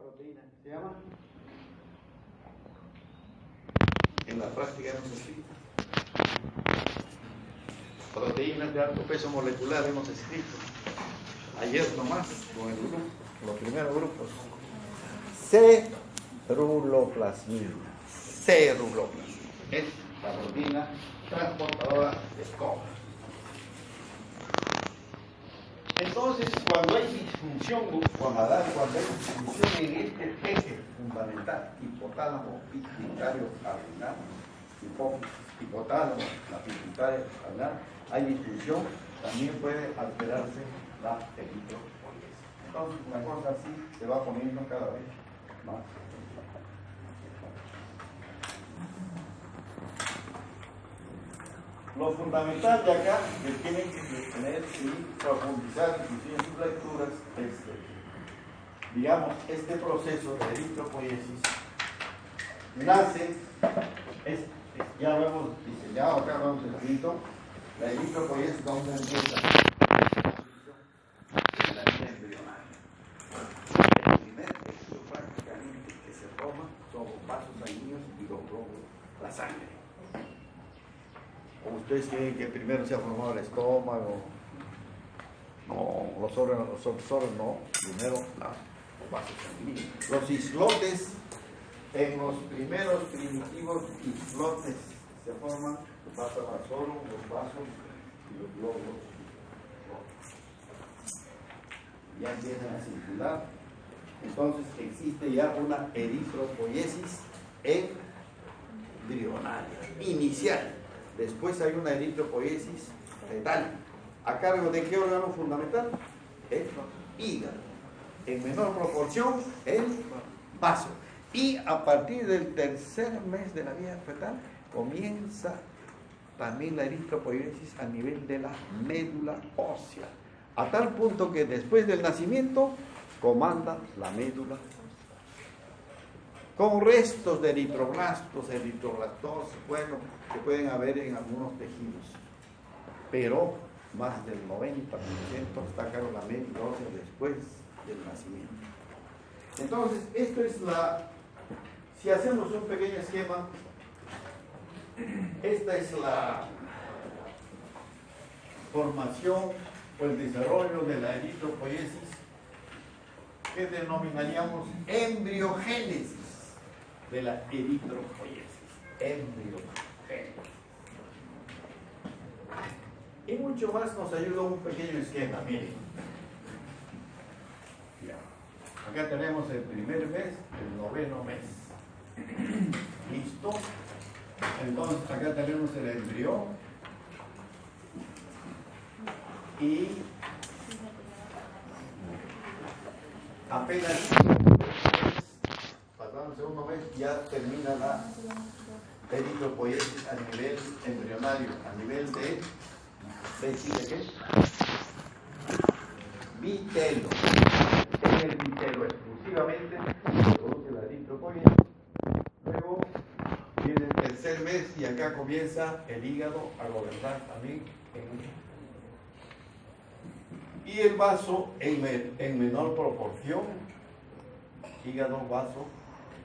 proteína se llama, en la práctica hemos escrito, proteínas de alto peso molecular hemos escrito, ayer nomás con el grupo, los primeros grupos, ceruloplasmina, es la proteína transportadora de cobre. Entonces, cuando hay disfunción en este eje fundamental, hipotálamo pituitario adrenal, hipotálamo, la pituitaria adrenal, hay disfunción, también puede alterarse la eritropoiesis. Entonces, una cosa así se va poniendo cada vez más. Lo fundamental de acá, que tienen que tener y profundizar inclusive en sus lecturas, es, digamos, este proceso de eritropoiesis nace, ya lo hemos diseñado, acá lo hemos escrito, la eritropoiesis donde empieza en la vida embrionaria. El primer tejido prácticamente que se forma son los vasos sanguíneos y los glóbulos, la sangre. ¿O ustedes creen que primero se ha formado el estómago? No, los órganos no, primero los vasos sanguíneos. Los islotes, en los primeros primitivos islotes se forman los vasos, los vasos y los glóbulos. Ya empiezan a circular. Entonces existe ya una eritropoiesis embrionaria, inicial. Después hay una eritropoiesis fetal. ¿A cargo de qué órgano fundamental? El hígado. En menor proporción, el vaso. Y a partir del tercer mes de la vida fetal, comienza también la eritropoiesis a nivel de la médula ósea. A tal punto que después del nacimiento, comanda la médula con restos de eritroblastos, eritrolactosis, bueno, que pueden haber en algunos tejidos, pero más del 90% está a cargo de la médula ósea después del nacimiento. Entonces, esto es si hacemos un pequeño esquema, esta es la formación o el desarrollo de la eritropoiesis que denominaríamos embriogénesis de la eritropoiesis, embriogénesis. Y mucho más nos ayuda un pequeño esquema, miren. Acá tenemos el primer mes, el noveno mes. ¿Listo? Entonces acá tenemos el embrión y apenas pasando el segundo mes ya termina la eritropoiesis a nivel embrionario, a nivel de qué? Vitelo. En el vitelo exclusivamente se produce la eritropoiesis. Luego viene el tercer mes y acá comienza el hígado a gobernar también y el vaso en menor proporción, hígado, vaso,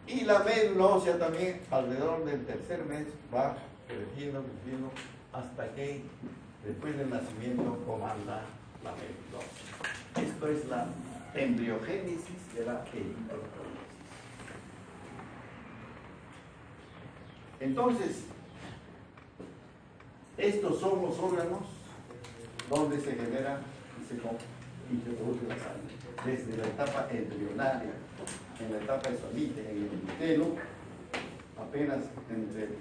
y la médula ósea también alrededor del tercer mes va creciendo hasta que después del nacimiento comanda la médula ósea. Esto es la embriogénesis de la eritropoiesis. Entonces, estos son los órganos donde se genera y se produce la sangre. Desde la etapa embrionaria, en la etapa esomite, en el vitelo, apenas entre el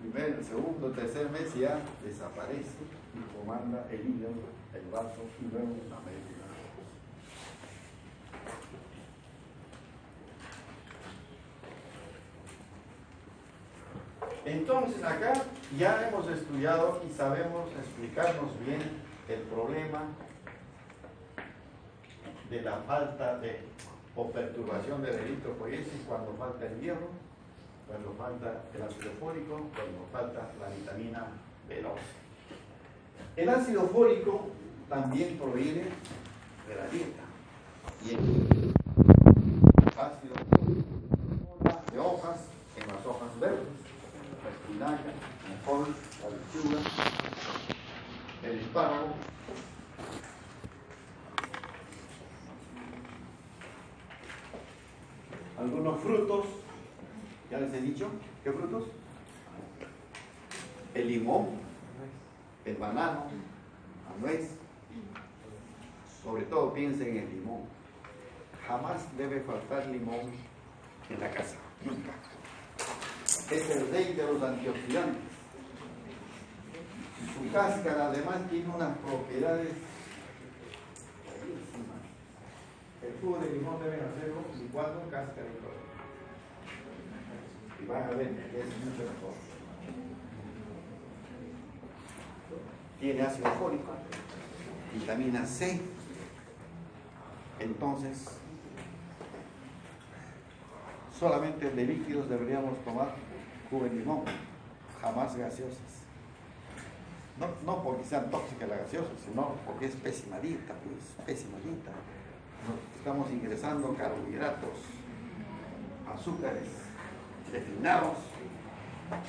primer, segundo, tercer mes ya desaparece y comanda el hígado, el vaso y luego la médula. Entonces acá ya hemos estudiado y sabemos explicarnos bien el problema de la falta o perturbación de la eritropoiesis cuando falta el hierro, cuando falta el ácido fólico, cuando falta la vitamina B12. El ácido fólico también proviene de la dieta y el ácido algunos frutos. Ya les he dicho, ¿qué frutos? El limón, el banano, la nuez. Sobre todo piensen en el limón. Jamás debe faltar limón en la casa. Nunca. Es el rey de los antioxidantes. Su cáscara además tiene unas propiedades buenísimas. El jugo de limón deben hacerlo licuando cáscara y todo. Y van a ver que es mucho mejor. Tiene ácido fólico, vitamina C. Entonces, solamente de líquidos deberíamos tomar jugo de limón, jamás gaseosas. No porque sean tóxicas las gaseosas, sino porque es pésimadita, pues, pésimadita. Estamos ingresando carbohidratos, azúcares refinados,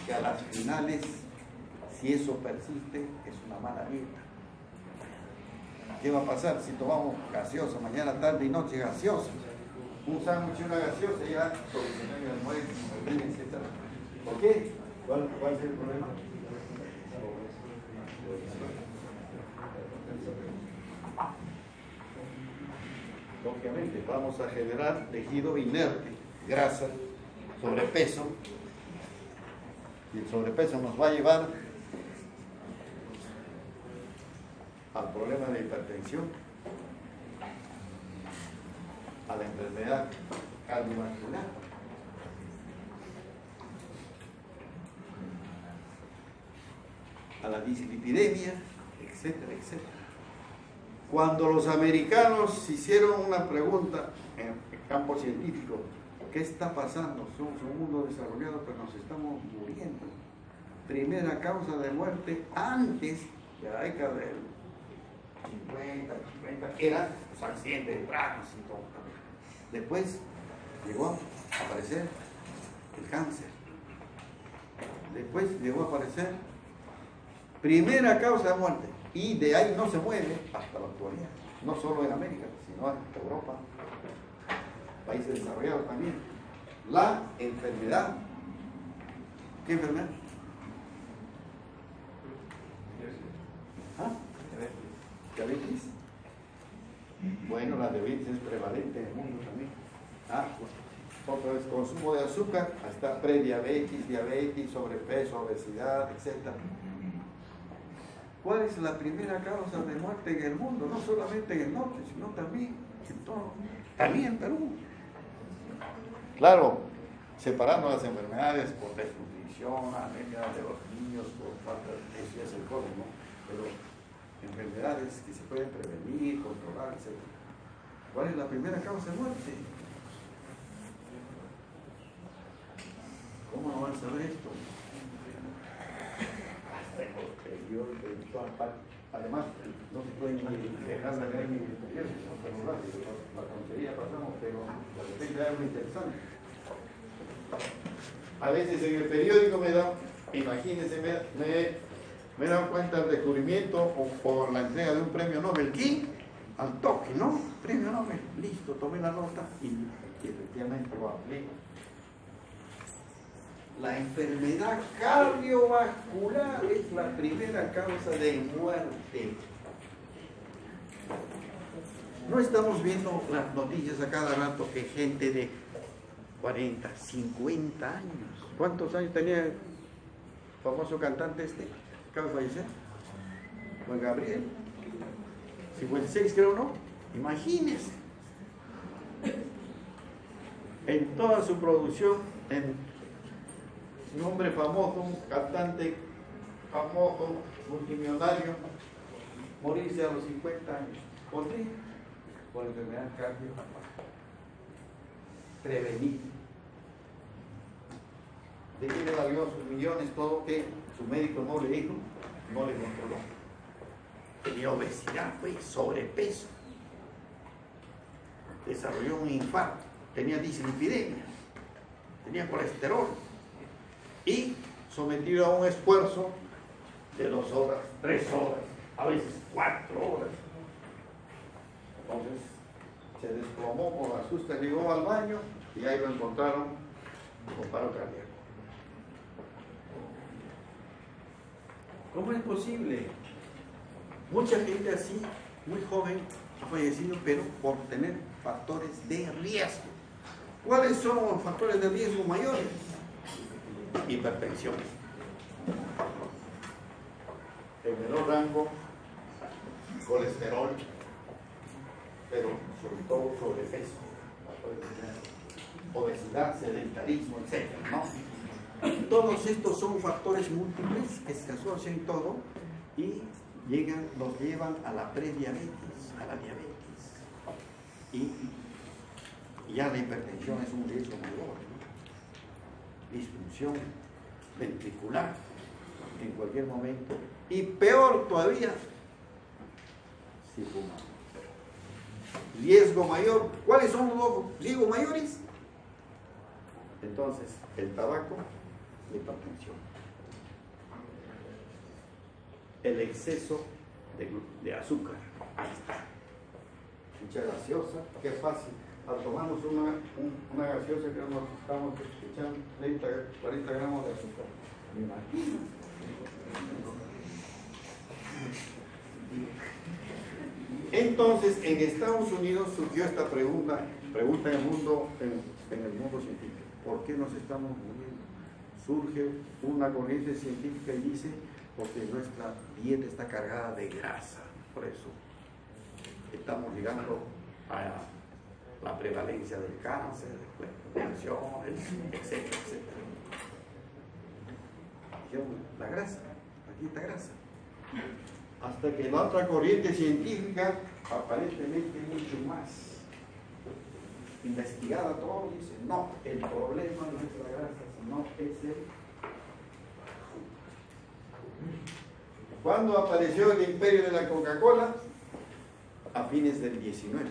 que a las finales, si eso persiste, es una mala dieta. ¿Qué va a pasar si tomamos gaseosa mañana, tarde y noche gaseosa? Un sándwich y una gaseosa ya solucionó el almuerzo, etc. ¿Por qué? ¿Cuál es el problema? Lógicamente vamos a generar tejido inerte, grasa, sobrepeso, y el sobrepeso nos va a llevar al problema de hipertensión, a la enfermedad cardiovascular. A la dislipidemia, etcétera, etcétera. Cuando los americanos hicieron una pregunta en el campo científico, ¿qué está pasando? Somos un mundo desarrollado, pero nos estamos muriendo. Primera causa de muerte antes de la década del 50, eran los accidentes de tránsito. Después llegó a aparecer el cáncer. Después llegó a aparecer primera causa de muerte. Y de ahí no se mueve hasta la actualidad. No solo en América, sino en Europa, países desarrollados también. La enfermedad. ¿Qué enfermedad? ¿Ah? ¿Diabetes? Bueno, la diabetes es prevalente en el mundo también. Otro es consumo de azúcar, hasta prediabetes, diabetes, sobrepeso, obesidad, etc. ¿Cuál es la primera causa de muerte en el mundo? No solamente en el norte, sino también en todo, también en Perú. Claro, separando las enfermedades por desnutrición, anemia de los niños, por falta de eso es el colmo, ¿no? Pero enfermedades que se pueden prevenir, controlar, etc. ¿Cuál es la primera causa de muerte? ¿Cómo no van a saber esto? Además, no se pueden dejar de leer mis experiencias, son celulares, la tontería pasamos, pero de repente hay algo interesante. A veces en el periódico imagínense, me dan cuenta del descubrimiento o por la entrega de un premio Nobel. ¿Quién? Al toque, ¿no? Premio Nobel, listo, tomé la nota y efectivamente lo aplico. La enfermedad cardiovascular es la primera causa de muerte. No estamos viendo las noticias a cada rato que gente de 40, 50 años. ¿Cuántos años tenía el famoso cantante este? Acaba de fallecer. Juan Gabriel. 56 creo, ¿no? Imagínense. En toda su producción, un hombre famoso, un cantante famoso, multimillonario, morirse a los 50 años. ¿Por qué? Por enfermedad cardiovascular. Prevenir. ¿De qué le valió sus millones? Todo que su médico no le dijo, no le controló. Tenía obesidad, sobrepeso. Desarrolló un infarto, tenía dislipidemia, tenía colesterol. Y sometido a un esfuerzo de 2 horas, 3 horas, a veces 4 horas. Entonces, se desplomó por la susta, llegó al baño y ahí lo encontraron con paro cardíaco. ¿Cómo es posible? Mucha gente así, muy joven, ha fallecido, pero por tener factores de riesgo. ¿Cuáles son los factores de riesgo mayores? Hipertensión. En menor rango, colesterol, pero sobre todo sobrepeso, obesidad, sedentarismo, etc., ¿no? Todos estos son factores múltiples que se asocian todo y los llevan a la prediabetes, a la diabetes. Y ya la hipertensión es un riesgo mayor, ¿no? Disfunción ventricular en cualquier momento. Y peor todavía, si fumamos. Riesgo mayor. ¿Cuáles son los riesgos mayores? Entonces, el tabaco, la hipertensión. El exceso de azúcar. Ahí está. Mucha gaseosa, qué fácil. Al tomarnos una gaseosa que nos estamos echando 30, 40 gramos de azúcar. ¿Me imagino? Entonces, en Estados Unidos surgió esta pregunta en el mundo científico. ¿Por qué nos estamos muriendo? Surge una corriente científica y dice, porque nuestra dieta está cargada de grasa. Por eso estamos llegando a la prevalencia del cáncer, de infecciones, etcétera, etcétera. La grasa, aquí está grasa. Hasta que la otra corriente científica, aparentemente mucho más investigada, todo dice, no, el problema no es la grasa, sino es el... ¿Cuándo apareció el imperio de la Coca-Cola? A fines del 19.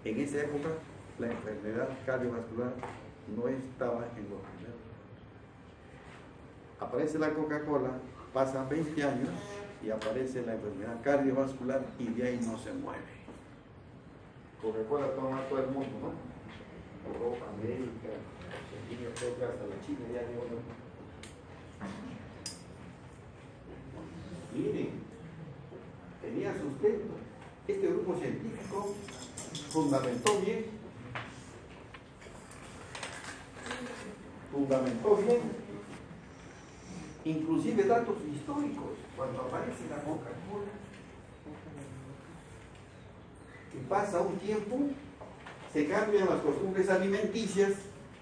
En esa época, la enfermedad cardiovascular no estaba en los primeros. Aparece la Coca-Cola, pasan 20 años y aparece la enfermedad cardiovascular y de ahí no se mueve. Coca-Cola toma todo el mundo, ¿no? Europa, América, Argentina, hasta la China, ya llegó. Miren, tenía sustento. Este grupo científico fundamentó bien, inclusive datos históricos, cuando aparece la Coca-Cola. Y pasa un tiempo, se cambian las costumbres alimenticias,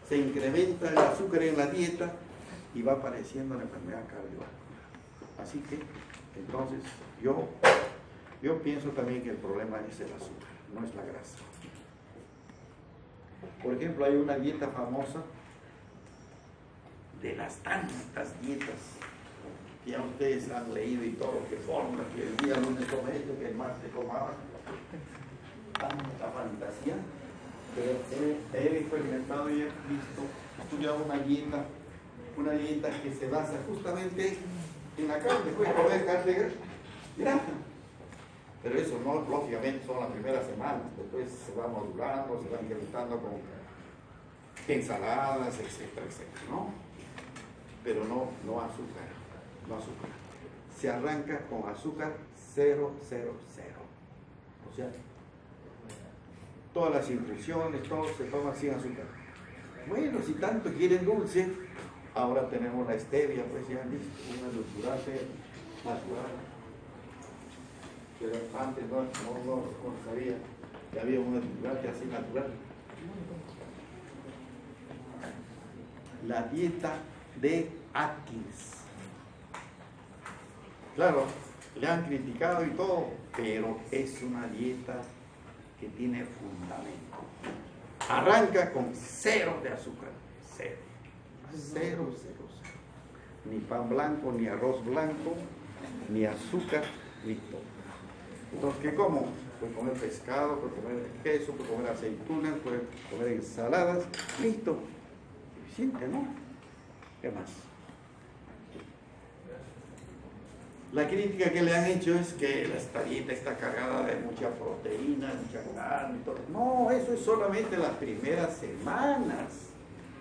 se incrementa el azúcar en la dieta y va apareciendo la enfermedad cardiovascular. Así que, entonces, yo pienso también que el problema es el azúcar, no es la grasa. Por ejemplo, hay una dieta famosa de las tantas dietas que ya ustedes han leído y todo, que forma, que el día lunes come esto, que el martes coma tanta fantasía, pero he experimentado y he visto, estudiado una dieta que se basa justamente en la carne. Puedes comer carne grasa, pero eso no, lógicamente, son las primeras semanas, después se va modulando, se va incrementando con ensaladas, etcétera, etcétera, ¿no? Pero no azúcar, no azúcar. Se arranca con azúcar 0, 0, 0. O sea, todas las infusiones, todo se toma sin azúcar. Bueno, si tanto quieren dulce, ahora tenemos la stevia, pues ya listo, un edulcorante natural. Pero antes no sabía que había un edulcorante así natural. La dieta de Atkins. Claro, le han criticado y todo, pero es una dieta que tiene fundamento. Arranca con 0 de azúcar, 0. 0, 0, 0. Ni pan blanco, ni arroz blanco, ni azúcar, listo. Entonces, ¿qué como? Puede comer pescado, puede comer queso, puede comer aceitunas, puede comer ensaladas, listo. Suficiente, ¿no? ¿Qué más? La crítica que le han hecho es que esta dieta está cargada de mucha proteína, mucha carne y todo. No, eso es solamente las primeras semanas.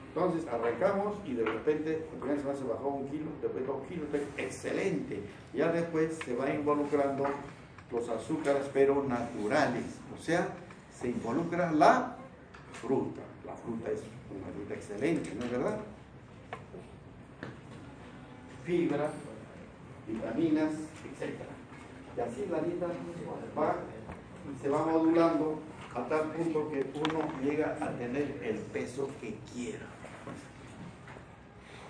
Entonces arrancamos y de repente la primera semana se bajó 1 kilo, después 2 kilos, excelente. Ya después se va involucrando los azúcares pero naturales, o sea, se involucra la fruta. La fruta es una fruta excelente, ¿no es verdad? Fibra, vitaminas, etc. Y así la dieta va y se va modulando a tal punto que uno llega a tener el peso que quiera.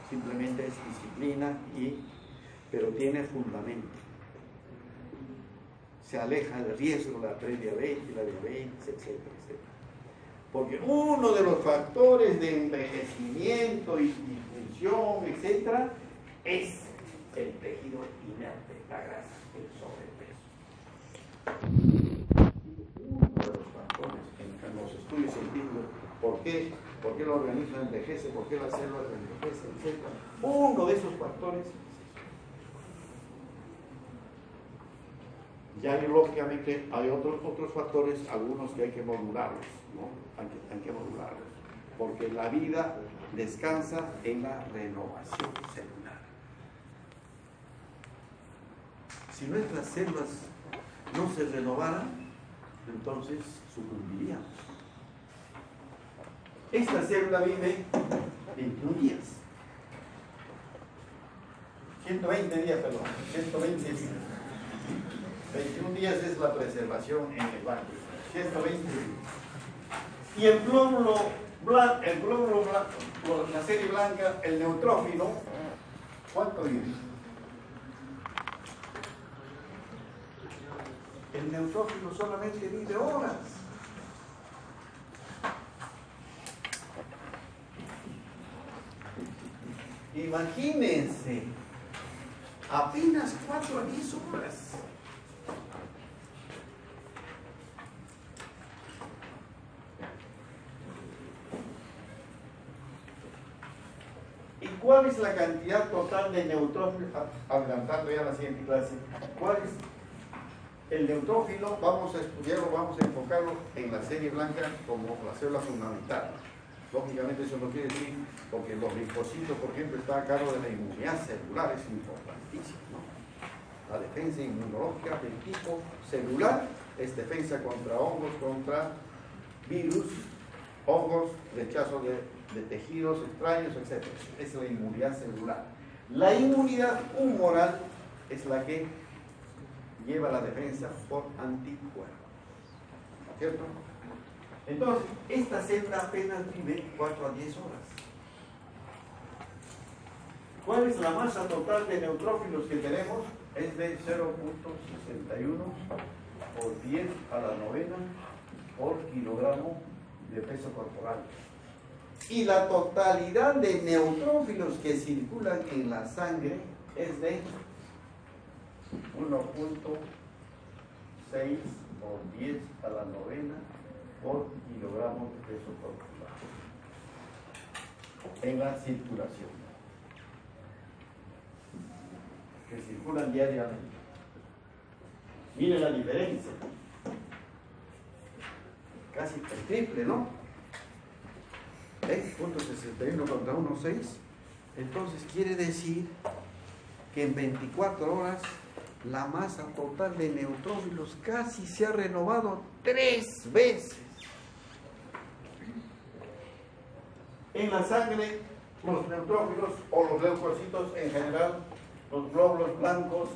Simplemente es disciplina, pero tiene fundamento. Se aleja del riesgo de la prediabetes, la diabetes, etcétera, etcétera. Porque uno de los factores de envejecimiento y disfunción, etcétera, es el tejido inerte, la grasa, el sobrepeso. Uno de los factores en los estudios científicos, ¿por qué el organismo envejece? ¿Por qué las células envejecen? Etcétera. Uno de esos factores. Ya lógicamente hay otros factores, algunos que hay que modularlos, ¿no? Hay que modularlos, porque la vida descansa en la renovación celular. Si nuestras células no se renovaran, entonces sucumbiríamos. Esta célula vive 21 días. 120 días, perdón. 120 días. 21 días es la preservación en el banco. 120 días. Y el glóbulo blanco, la serie blanca, el neutrófilo, ¿cuánto vive? El neutrófilo solamente vive horas. Imagínense, apenas 4 a 10 horas. ¿Y cuál es la cantidad total de neutrófilos? Adelantando ya la siguiente clase. ¿Cuál es el neutrófilo? Vamos a estudiarlo, vamos a enfocarlo en la serie blanca como la célula fundamental. Lógicamente eso no quiere decir, porque los linfocitos, por ejemplo, están a cargo de la inmunidad celular, es importantísimo, ¿no? La defensa inmunológica del tipo celular es defensa contra hongos, contra virus, hongos, rechazo de tejidos extraños, etc. Es la inmunidad celular. La inmunidad humoral es la que lleva la defensa por anticuerpos, ¿cierto? Entonces, esta célula apenas vive 4 a 10 horas. ¿Cuál es la masa total de neutrófilos que tenemos? Es de 0.61 por 10 a la 9 por kilogramo de peso corporal. Y la totalidad de neutrófilos que circulan en la sangre es de 1.6 por 10 a la 9 por kilogramo de peso corporal en la circulación, que circulan diariamente. Mire la diferencia, casi el triple, ¿no? 0.61 contra 1.6. Entonces quiere decir que en 24 horas la masa total de neutrófilos casi se ha renovado 3 veces. En la sangre, los neutrófilos o los leucocitos en general, los glóbulos blancos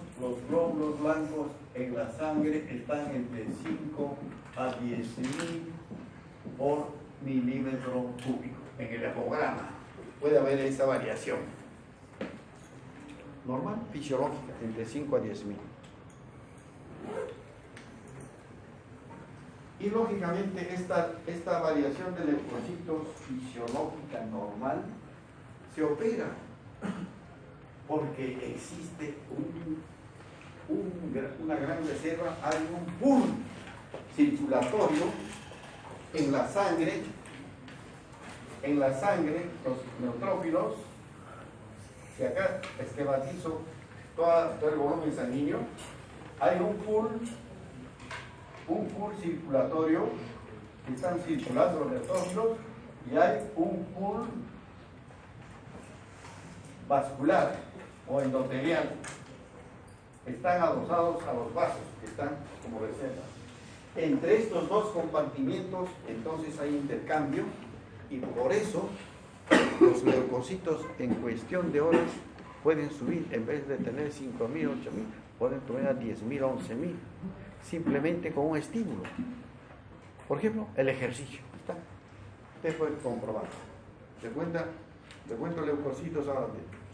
en la sangre están entre 5 a 10.000 por milímetro cúbico. En el hemograma puede haber esa variación normal, fisiológica, entre 5 a 10.000. Y lógicamente esta variación de leucocitos fisiológica normal se opera porque existe una gran reserva, hay un pool circulatorio en la sangre. En la sangre, los neutrófilos, que acá esquematizo todo el volumen sanguíneo, hay un pool circulatorio que están circulando los neutrófilos y hay un pool vascular o endotelial. Están adosados a los vasos que están como reservas. Entre estos dos compartimientos entonces hay intercambio y por eso los leucocitos en cuestión de horas pueden subir, en vez de tener 5.000, 8.000, pueden tener a 10.000, 11.000, simplemente con un estímulo. Por ejemplo, el ejercicio. ¿Está? Usted puede comprobar. ¿Se cuento leucocitos ahora?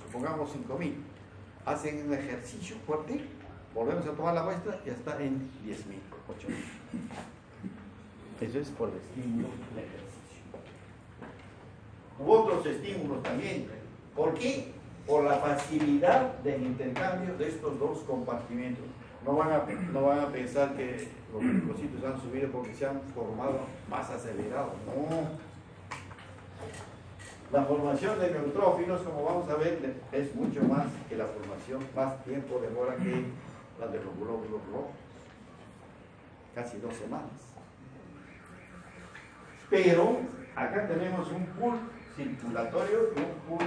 Supongamos 5.000. Hacen un ejercicio fuerte, volvemos a tomar la muestra y está en 10.000, 8.000. Eso es por el estímulo del ejercicio. U otros estímulos también. ¿Por qué? Por la facilidad del intercambio de estos dos compartimentos. No van a pensar que los leucocitos han subido porque se han formado más acelerados. No. La formación de neutrófilos, como vamos a ver, es mucho más que la formación, más tiempo demora que la de los glóbulos rojos. Casi 2 semanas. Pero acá tenemos un pool circulatorio y un pool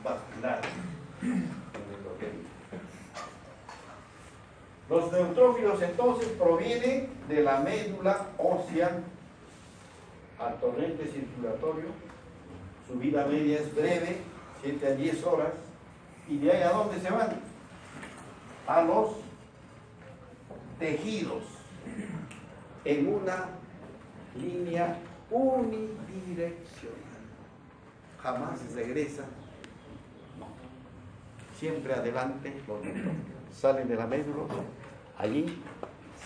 vascular. Los neutrófilos entonces provienen de la médula ósea al torrente circulatorio. Su vida media es breve, 7 a 10 horas. ¿Y de ahí a dónde se van? A los tejidos en una línea unidireccional. Jamás regresa. No. Siempre adelante los neutrófilos. Salen de la médula, allí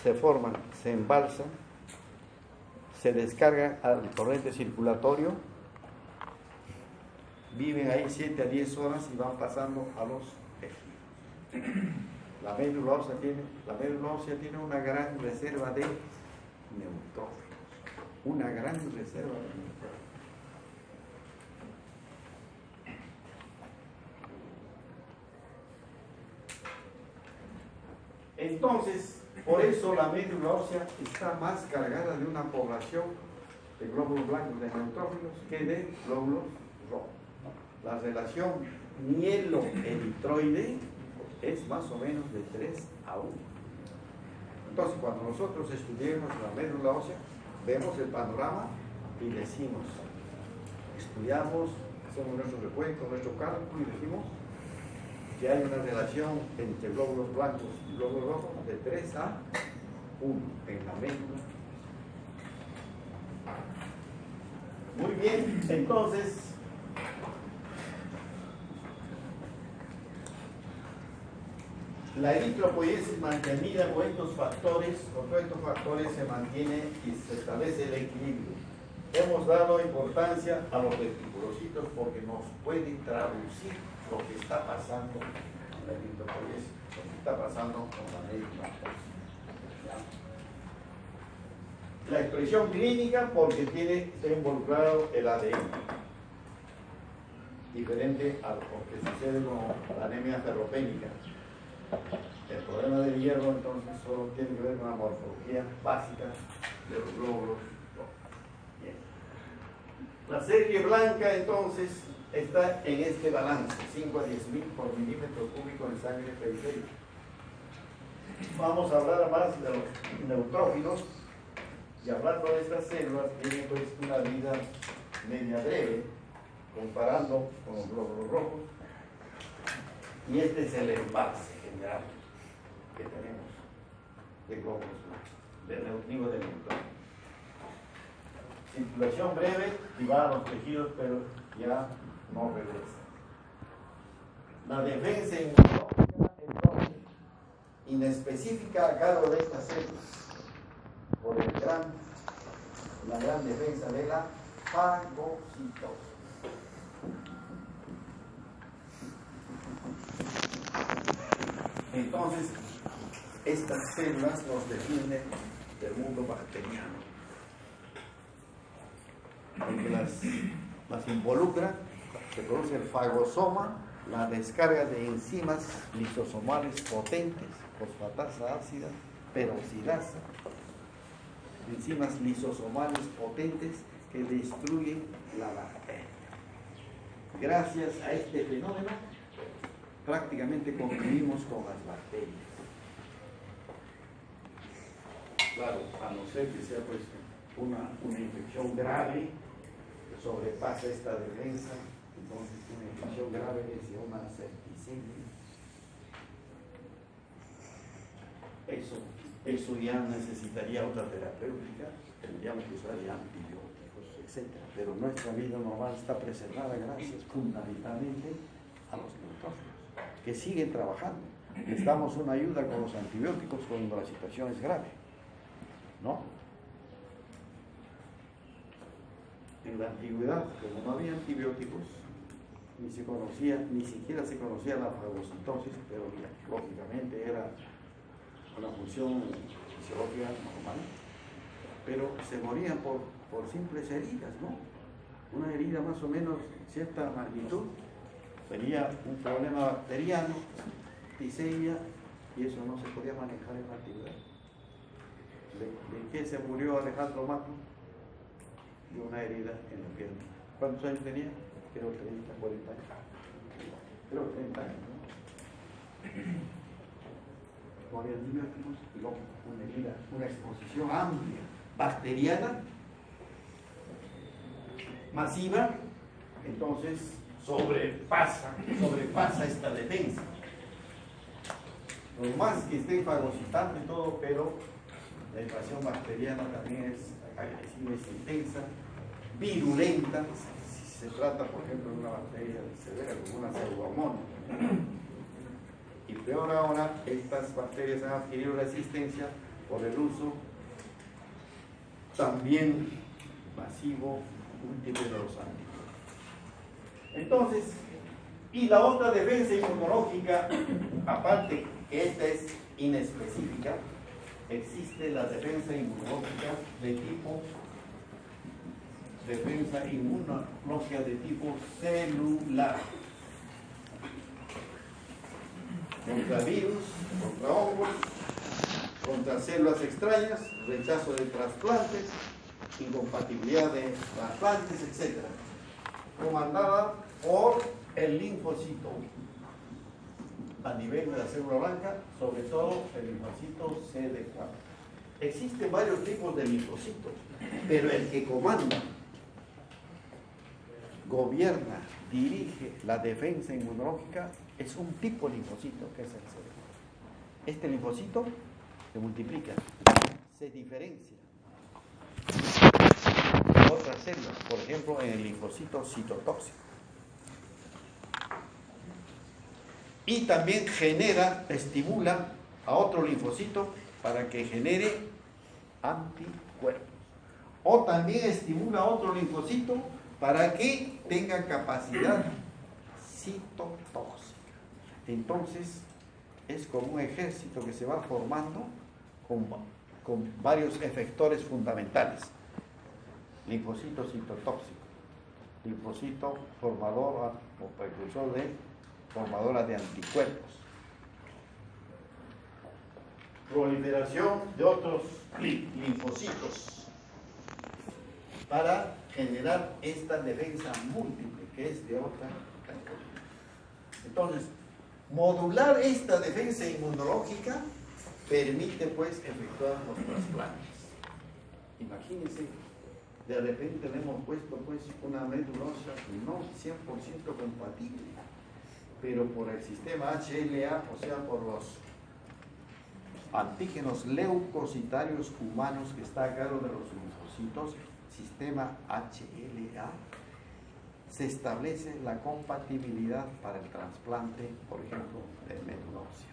se forman, se embalsan, se descargan al torrente circulatorio, viven ahí 7 a 10 horas y van pasando a los tejidos. La médula ósea tiene una gran reserva de neutrófilos, una gran reserva de neutrófilos. Entonces, por eso la médula ósea está más cargada de una población de glóbulos blancos de neutrófilos que de glóbulos rojos. La relación mielo-eritroide es más o menos de 3 a 1. Entonces, cuando nosotros estudiemos la médula ósea, vemos el panorama y decimos, estudiamos, hacemos nuestro recuento, nuestro cálculo y decimos que hay una relación entre glóbulos blancos y glóbulos rojos de 3 a 1 en la médula. Muy bien, entonces la eritropoiesis mantenida con estos factores se mantiene y se establece el equilibrio. Hemos dado importancia a los reticulocitos porque nos pueden traducir lo que está pasando con la eritropoiesis, lo que está pasando con la médula ósea. La expresión clínica porque está involucrado el ADN, diferente a lo que sucede con la anemia ferropénica. El problema del hierro entonces solo tiene que ver con la morfología básica de los glóbulos. Bien. La serie blanca entonces está en este balance, 5 a 10.000 por milímetro cúbico en sangre periférica. Vamos a hablar más de los neutrófilos y hablando de estas células tienen pues una vida media breve comparando con los glóbulos rojos y este es el embalse general que tenemos de glóbulos blancos, de neutrófilos. Circulación breve y va a los tejidos pero ya no regresa. La defensa inmunológica entonces inespecífica a cargo de estas células por la gran defensa de la fagocitosis. Entonces, estas células nos defienden del mundo bacteriano. Porque las involucra, se produce el fagosoma, la descarga de enzimas lisosomales potentes, fosfatasa ácida, peroxidasa, enzimas lisosomales potentes que destruyen la bacteria. Gracias a este fenómeno, prácticamente convivimos con las bacterias. Claro, a no ser que sea pues una infección grave que sobrepasa esta defensa, entonces una infección grave es una septicemia. Eso ya necesitaría otra terapéutica, tendríamos que usar ya antibióticos, etc. Pero nuestra vida normal está preservada gracias fundamentalmente a los neutrófilos, que siguen trabajando. Necesitamos una ayuda con los antibióticos cuando la situación es grave, ¿no? En la antigüedad, como no había antibióticos, ni siquiera se conocía la fagocitosis, pero lógicamente era una función fisiológica normal, pero se morían por simples heridas, ¿no? Una herida más o menos cierta magnitud, tenía un problema bacteriano, tiseia, y eso no se podía manejar en la antigüedad. ¿De qué se murió Alejandro Magno? De una herida en la pierna. ¿Cuántos años tenía? Creo 30, 40 años. Creo 30 años, ¿no? No había antibióticos y luego una herida, una exposición amplia, bacteriana, masiva, entonces sobrepasa esta defensa. Por más que esté fagocitante y todo, pero la invasión bacteriana también es agresiva, es intensa, virulenta, si se trata, por ejemplo, de una bacteria severa como una pseudomonas. Y peor ahora, estas bacterias han adquirido resistencia por el uso también masivo, múltiple de los antibióticos. Entonces, y la otra defensa inmunológica, aparte que esta es inespecífica, existe la defensa inmunológica de tipo celular. Contra virus, contra hongos, contra células extrañas, rechazo de trasplantes, incompatibilidad de trasplantes, etc. Comandada por el linfocito a nivel de la célula blanca, sobre todo el linfocito CD4. Existen varios tipos de linfocitos, pero el que comanda, gobierna, dirige la defensa inmunológica es un tipo de linfocito, que es el CD4. Este linfocito se multiplica, se diferencia de otras células, por ejemplo en el linfocito citotóxico. Y también estimula a otro linfocito para que genere anticuerpos. O también estimula a otro linfocito para que tenga capacidad citotóxica. Entonces, es como un ejército que se va formando con varios efectores fundamentales. Linfocito citotóxico, linfocito formador o precursor formadora de anticuerpos, proliferación de otros linfocitos para generar esta defensa múltiple que es de otra categoría. Entonces, modular esta defensa inmunológica permite pues efectuar los trasplantes. Imagínense, de repente le hemos puesto pues una médula ósea no 100% compatible, pero por el sistema HLA, o sea, por los antígenos leucocitarios humanos que está a cargo de los linfocitos, sistema HLA, se establece la compatibilidad para el trasplante, por ejemplo, de médula ósea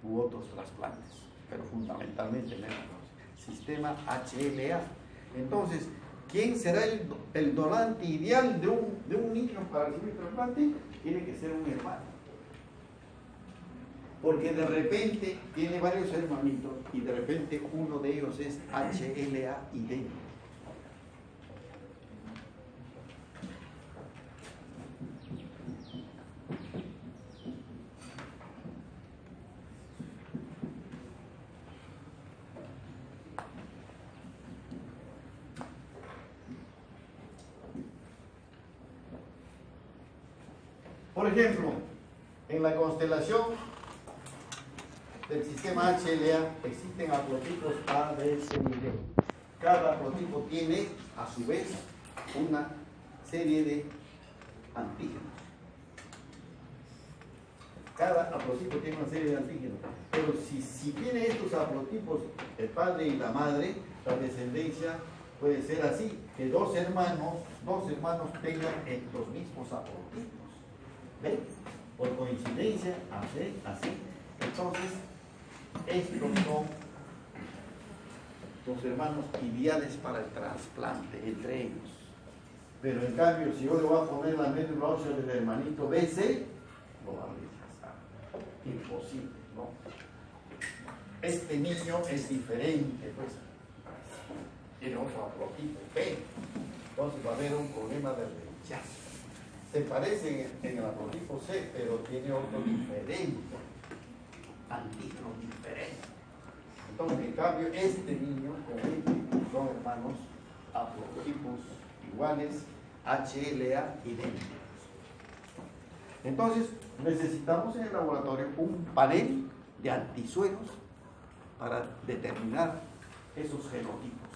u otros trasplantes, pero fundamentalmente médula ósea. Sistema HLA. Entonces, ¿quién será el donante ideal de un niño para recibir trasplante? Tiene que ser un hermano. Porque de repente tiene varios hermanitos y de repente uno de ellos es HLA idéntico. ejemplo, en la constelación del sistema HLA existen haplotipos A, B, C y D. Cada haplotipo tiene, a su vez, una serie de antígenos. Cada haplotipo tiene una serie de antígenos. Pero si tiene estos haplotipos, el padre y la madre, la descendencia puede ser así, que dos hermanos tengan los mismos haplotipos. ¿Ven? Por coincidencia, así. Entonces, estos son los hermanos ideales para el trasplante entre ellos. Pero en cambio, si yo le voy a poner la médula ósea del hermanito BC, lo va a rechazar. Imposible, ¿no? Este niño es diferente, pues. Tiene otro haplotipo B. Entonces va a haber un problema de rechazo. Se parece en el haplotipo C, pero tiene otro diferente. Antígeno diferente. Entonces, en cambio, este niño con este son hermanos haplotipos iguales, HLA idénticos. Entonces, necesitamos en el laboratorio un panel de antisueros para determinar esos genotipos.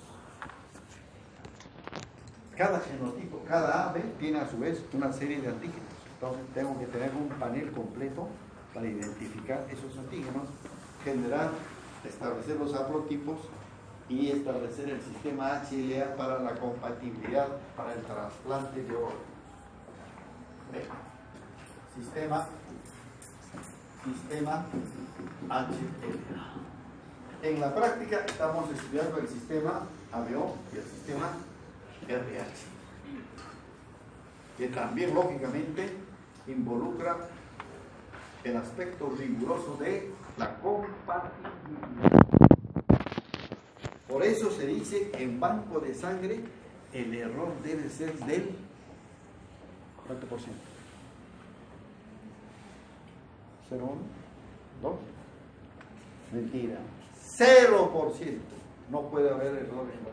Cada genotipo, cada ave tiene a su vez una serie de antígenos. Entonces, tengo que tener un panel completo para identificar esos antígenos, generar, establecer los haplotipos y establecer el sistema HLA para la compatibilidad para el trasplante de órganos. Sistema HLA. En la práctica estamos estudiando el sistema ABO y el sistema RH, que también lógicamente involucra el aspecto riguroso de la compatibilidad. Por eso se dice que en banco de sangre el error debe ser del ¿cuánto por ciento? 0,1, 2. Mentira. 0%. No puede haber error en banco de sangre.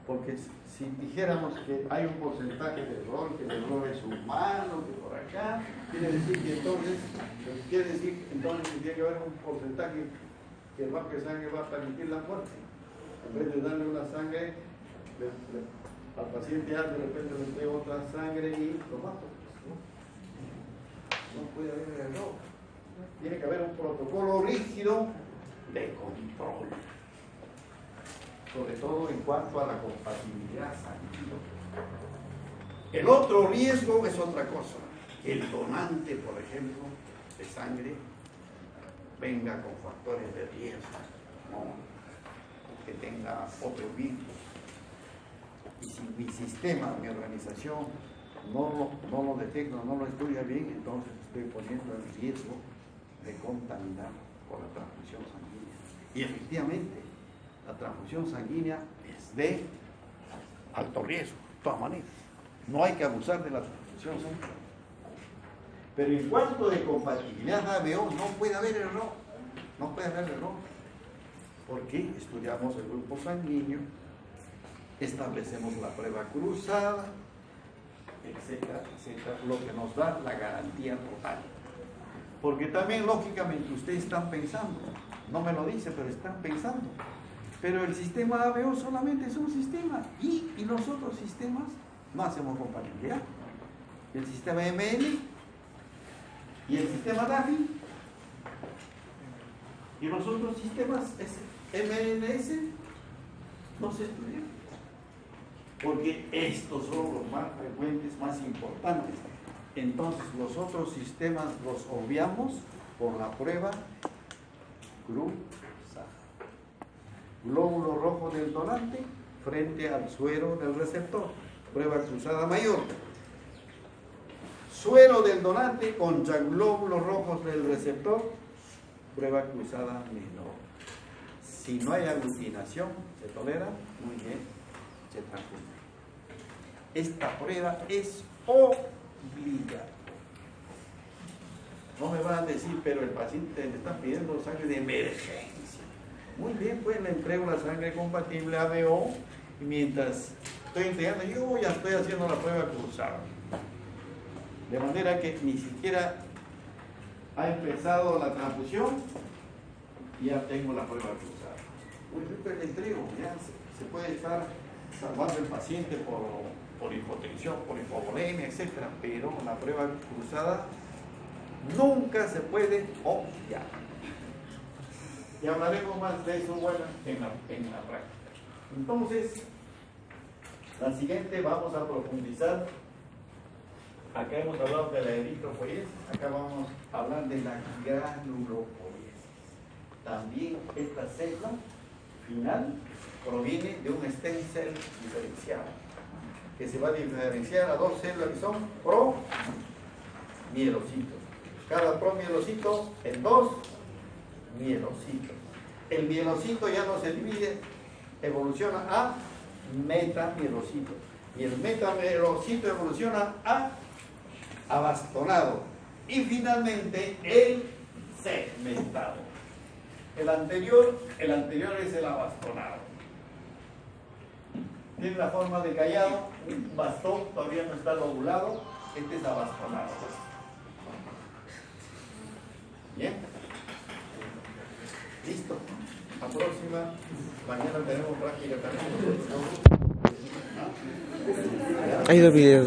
Porque si dijéramos que hay un porcentaje de error, que el error es humano, que por acá, quiere decir que entonces tiene que haber un porcentaje que el banco de sangre va a permitir la muerte. En vez de darle una sangre, al paciente de repente le entrega otra sangre y lo mato. No puede haber error. Tiene que haber un protocolo rígido de control. Sobre todo en cuanto a la compatibilidad sanguínea. El otro riesgo es otra cosa. El donante, por ejemplo, de sangre, venga con factores de riesgo, ¿no? Que tenga otro virus. Y si mi sistema, mi organización, no lo detecta, no lo estudia bien, entonces estoy poniendo en riesgo de contaminar por la transfusión sanguínea. Y efectivamente, la transfusión sanguínea es de alto riesgo, de todas maneras. No hay que abusar de la transfusión sanguínea. Pero en cuanto de compatibilidad ABO, no puede haber error. No puede haber error. Porque estudiamos el grupo sanguíneo, establecemos la prueba cruzada, etcétera, etcétera, lo que nos da la garantía total. Porque también, lógicamente, ustedes están pensando, no me lo dice, pero están pensando. Pero el sistema ABO solamente es un sistema y los otros sistemas no hacemos compatibilidad. El sistema ML y el sistema DAFI y los otros sistemas MNS no se estudian. Porque estos son los más frecuentes, más importantes. Entonces los otros sistemas los obviamos por la prueba cruzada. Glóbulo rojo del donante frente al suero del receptor. Prueba cruzada mayor. Suero del donante contra glóbulos rojos del receptor. Prueba cruzada menor. Si no hay aglutinación, se tolera, muy bien, se transfunde. Esta prueba es obligatoria. No me van a decir, pero el paciente le está pidiendo sangre de emergencia. Muy bien, pues le entrego la sangre compatible ABO y mientras estoy entregando, yo ya estoy haciendo la prueba cruzada. De manera que ni siquiera ha empezado la transfusión y ya tengo la prueba cruzada. Por ejemplo, el entrego, ya se puede estar salvando el paciente por hipotensión, por hipovolemia, etc. Pero la prueba cruzada nunca se puede obviar. Y hablaremos más de eso, bueno, en la práctica. Entonces, la siguiente vamos a profundizar. Acá hemos hablado de la eritropoiesis, acá vamos a hablar de la granulopoiesis. También esta célula final proviene de un stem cell diferenciado, que se va a diferenciar a dos células que son promielocitos. Cada promielocito en dos mielocitos. El mielocito ya no se divide, evoluciona a metamielocito. Y el metamielocito evoluciona a abastonado. Y finalmente el segmentado. El anterior es el abastonado. Tiene la forma de callado, un bastón todavía no está lobulado, este es abastonado. Bien. Listo. La próxima, mañana tenemos práctica también. Hay dos videos.